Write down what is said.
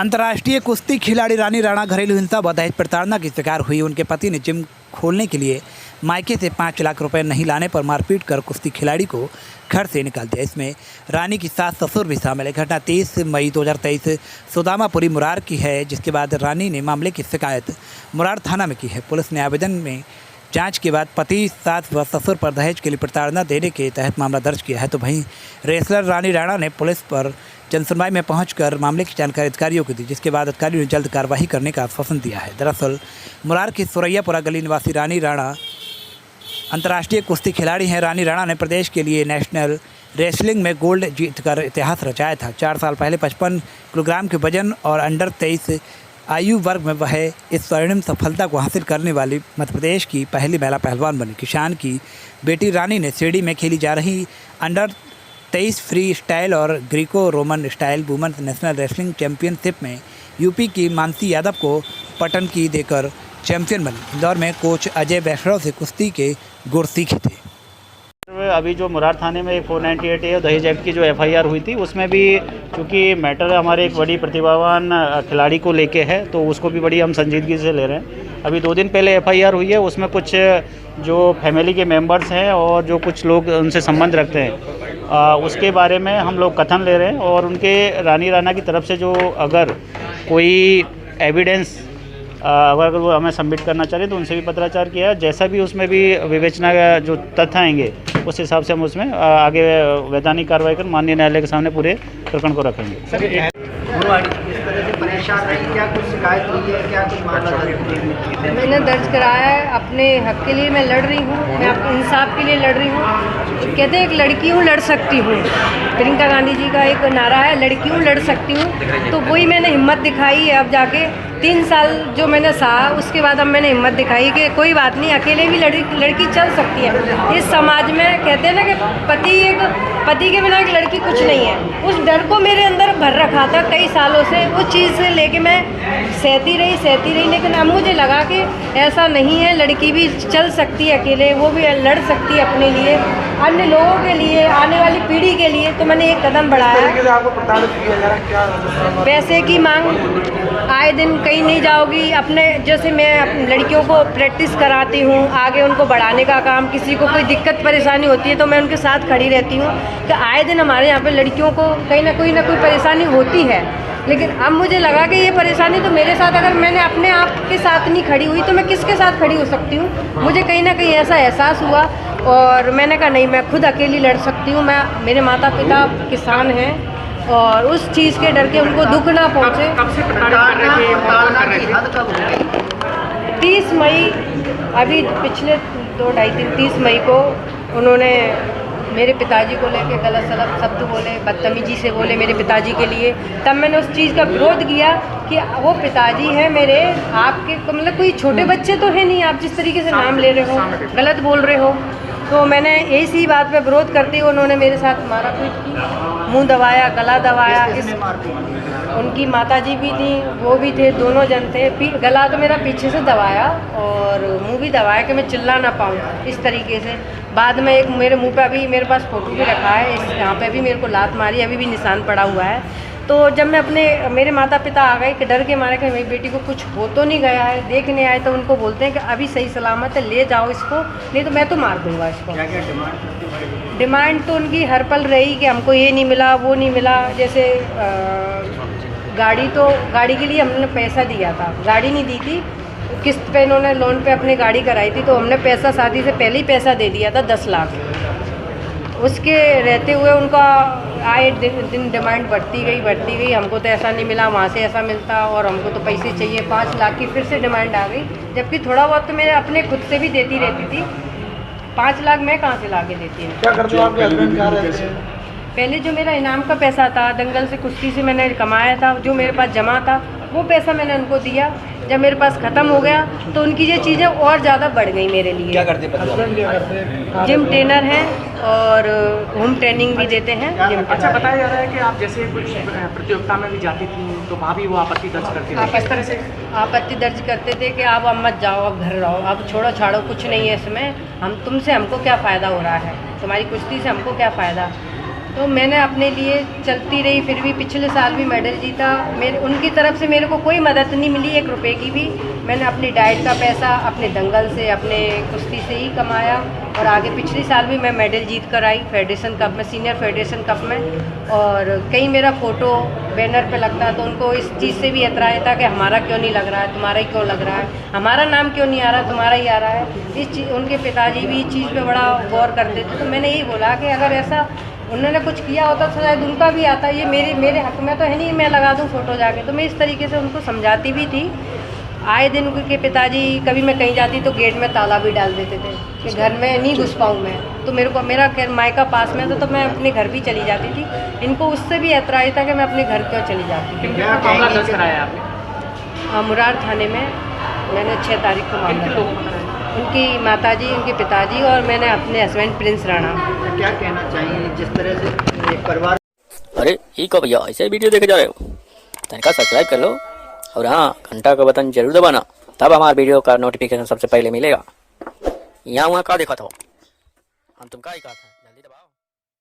अंतर्राष्ट्रीय कुश्ती खिलाड़ी रानी राणा घरेलू हिंसा व दहेज प्रताड़ना की शिकार हुई। उनके पति ने जिम खोलने के लिए मायके से 5 लाख रुपए नहीं लाने पर मारपीट कर कुश्ती खिलाड़ी को घर से निकाल दिया। इसमें रानी की सास ससुर भी शामिल है। घटना 23 मई 2023 सुदामापुरी मुरार की है, जिसके बाद रानी ने मामले की शिकायत मुरार थाना में की है। पुलिस ने आवेदन में जांच के बाद पति, सास व ससुर पर दहेज के लिए प्रताड़ना देने के तहत मामला दर्ज किया है। तो वहीं रेसलर रानी राणा ने पुलिस पर जनसुनवाई में पहुंचकर मामले की जानकारी अधिकारियों को दी, जिसके बाद अधिकारियों ने जल्द कार्रवाई करने का आश्वासन दिया है। दरअसल मुरार की सुरैयापुरा गली निवासी रानी राणा अंतर्राष्ट्रीय कुश्ती खिलाड़ी हैं। रानी राणा ने प्रदेश के लिए नेशनल रेसलिंग में गोल्ड जीतकर इतिहास रचाया था। 4 साल पहले 55 किलोग्राम के वजन और अंडर 23 आयु वर्ग में वह इस स्वर्णिम सफलता को हासिल करने वाली मध्य प्रदेश की पहली महिला पहलवान बनी। किसान की बेटी रानी ने शिरडी में खेली जा रही अंडर 23 फ्री स्टाइल और Greco Roman style women's national wrestling championship में यूपी की मानसी यादव को पटन की देकर चैंपियन बनी। इंदौर में कोच अजय वैष्णव से कुश्ती के गुर सीखे थे। अभी जो मुरार थाने में 498 है दहेज एक्ट की जो FIR हुई थी, उसमें भी चूँकि मैटर हमारे एक बड़ी प्रतिभावान खिलाड़ी को लेके है, तो उसको भी बड़ी हम संजीदगी से ले रहे हैं। अभी 2 दिन पहले FIR हुई है, उसमें कुछ जो फैमिली के मेंबर्स हैं और जो कुछ लोग उनसे संबंध रखते हैं, उसके बारे में हम लोग कथन ले रहे हैं। और उनके रानी राणा की तरफ से जो अगर कोई एविडेंस अगर वो हमें सबमिट करना चाहे तो उनसे भी पत्राचार किया है। जैसा भी उसमें भी विवेचना का जो तथ्य आएंगे उस हिसाब से हम उसमें आगे वैधानिक कार्रवाई कर माननीय न्यायालय के सामने पूरे प्रकरण को रखेंगे। इस तरह से परेशान रही, क्या कुछ शिकायत हुई है, क्या कुछ मामला मैंने दर्ज कराया है। अपने हक के लिए मैं लड़ रही हूँ, मैं अपने इंसाफ के लिए लड़ रही हूँ। कहते हैं एक लड़की हूँ लड़ सकती हूँ, प्रियंका गांधी जी का एक नारा है, लड़की हूँ लड़ सकती हूँ। तो वही मैंने हिम्मत दिखाई है। अब जाके 3 साल जो मैंने सहा, उसके बाद अब मैंने हिम्मत दिखाई कि कोई बात नहीं, अकेले भी लड़की चल सकती है। इस समाज में कहते हैं ना कि पति के बिना एक लड़की कुछ नहीं है। उस डर को मेरे अंदर भर रखा था कई सालों से। उस चीज़ से लेके मैं सहती रही, लेकिन अब मुझे लगा कि ऐसा नहीं है, लड़की भी चल सकती है अकेले, वो भी लड़ सकती है अपने लिए, अन्य लोगों के लिए, आने वाली पीढ़ी के लिए। तो मैंने एक कदम बढ़ाया। पैसे की मांग आए दिन कहीं नहीं जाओगी। अपने जैसे मैं लड़कियों को प्रैक्टिस कराती हूँ, आगे उनको बढ़ाने का काम, किसी को कोई दिक्कत परेशानी होती है तो मैं उनके साथ खड़ी रहती हूँ। कि आए दिन हमारे यहाँ पे लड़कियों को कहीं ना कोई परेशानी होती है। लेकिन अब मुझे लगा कि ये परेशानी तो मेरे साथ, अगर मैंने अपने आप के साथ नहीं खड़ी हुई तो मैं किसके साथ खड़ी हो सकती हूँ। मुझे कहीं ना कहीं ऐसा एहसास हुआ और मैंने कहा नहीं, मैं खुद अकेली लड़ सकती हूँ। मेरे माता पिता किसान हैं और उस चीज़ के डर के उनको दुख ना पहुँचे। 30 मई, अभी पिछले 2-2.5 30 मई को उन्होंने मेरे पिताजी को लेके गलत सलत शब्द बोले, बदतमीजी से बोले मेरे पिताजी के लिए। तब मैंने उस चीज़ का विरोध किया कि वो पिताजी हैं मेरे, आपके मतलब कोई छोटे बच्चे तो है नहीं, आप जिस तरीके से नाम ले रहे हो, गलत बोल रहे हो। तो मैंने इसी बात पे विरोध करते हुए उन्होंने मेरे साथ मारापीट की, मुंह दबाया, गला दबाया। उनकी माताजी भी थी, वो भी थे, दोनों जन थे। गला तो मेरा पीछे से दबाया और मुंह भी दबाया कि मैं चिल्ला ना पाऊँ, इस तरीके से। बाद में एक मेरे मुंह पे अभी मेरे पास फ़ोटो भी रखा है, यहाँ पे भी मेरे को लात मारी, अभी भी निशान पड़ा हुआ है। तो जब मैं मेरे माता पिता आ गए कि डर के मारे कि मेरी बेटी को कुछ हो तो नहीं गया है, देखने आए, तो उनको बोलते हैं कि अभी सही सलामत है, ले जाओ इसको, नहीं तो मैं तो मार दूंगा इसको। डिमांड तो उनकी हर पल रही कि हमको ये नहीं मिला, वो नहीं मिला। जैसे गाड़ी के लिए हमने पैसा दिया था, गाड़ी नहीं दी थी, किस्त पे इन्होंने लोन पे अपनी गाड़ी कराई थी, तो हमने पैसा शादी से पहले ही पैसा दे दिया था 10 लाख। उसके रहते हुए उनका आए दिन डिमांड बढ़ती गई। हमको तो ऐसा नहीं मिला, वहाँ से ऐसा मिलता, और हमको तो पैसे चाहिए। 5 लाख की फिर से डिमांड आ गई, जबकि थोड़ा बहुत तो मैं अपने खुद से भी देती रहती थी। 5 लाख मैं कहाँ से ला के देती हूँ। क्या करते हो आपके हस्बैंड, कहाँ रहते हैं? पहले जो मेरा इनाम का पैसा था, दंगल से कुश्ती से मैंने कमाया था, जो मेरे पास जमा था, वो पैसा मैंने उनको दिया। जब मेरे पास ख़त्म हो गया तो उनकी ये चीज़ें और ज़्यादा बढ़ गई मेरे लिए। क्या करते हैं? जिम ट्रेनर हैं और होम ट्रेनिंग भी देते हैं। अच्छा, बताया जा रहा है कि आप जैसे कुछ प्रतियोगिता में भी जाती थी तो वहाँ भी वो आपत्ति दर्ज करते थे, किस तरह से आपत्ति दर्ज करते थे कि आप अब मत जाओ, अब घर रहो, अब छोड़ो छाड़ो, कुछ नहीं है इसमें, हमको क्या फ़ायदा हो रहा है, तुम्हारी कुश्ती से हमको क्या फ़ायदा। तो मैंने अपने लिए चलती रही, फिर भी पिछले साल भी मेडल जीता। मेरे उनकी तरफ से मेरे को कोई मदद नहीं मिली, 1 रुपए की भी। मैंने अपनी डाइट का पैसा अपने दंगल से, अपने कुश्ती से ही कमाया। और आगे पिछले साल भी मैं मेडल जीत कर आई फेडरेशन कप में, सीनियर फेडरेशन कप में। और कहीं मेरा फ़ोटो बैनर पे लगता तो उनको इस चीज़ से भी एतराज़ था कि हमारा क्यों नहीं लग रहा है, तुम्हारा ही क्यों लग रहा है, हमारा नाम क्यों नहीं आ रहा, तुम्हारा ही आ रहा है। इस चीज़ उनके पिताजी भी इस चीज़ पे बड़ा गौर करते थे। तो मैंने यही बोला कि अगर ऐसा उन्होंने कुछ किया होता तो शायद उनका भी आता। ये मेरे हक में तो है नहीं, मैं लगा दूँ फ़ोटो जाके। तो मैं इस तरीके से उनको समझाती भी थी। आए दिन उनके पिताजी, कभी मैं कहीं जाती तो गेट में ताला भी डाल देते थे कि घर में नहीं घुस पाऊँ मैं। तो मेरा खैर मायका पास में था, तो मैं अपने घर भी चली जाती थी। इनको उससे भी ऐतराज़ था कि मैं अपने घर क्यों चली जाती थी। क्या मामला दर्ज कराया आपने? मुरार थाने में मैंने 6 तारीख को मामला लोगों को कराया? उनकी माताजी, उनके पिताजी और मैंने अपने हस्बैंड प्रिंस राणा। क्या कहना चाहिए जिस तरह से एक परिवार। अरे ये को भैया ऐसे वीडियो देखे जा रहे हो, तनिका सब्सक्राइब कर लो और हाँ घंटा का बटन जरूर दबाना, तब हमारे वीडियो का नोटिफिकेशन सबसे पहले मिलेगा। यहाँ वहाँ का देखा था हम, तुम का ही कहा था।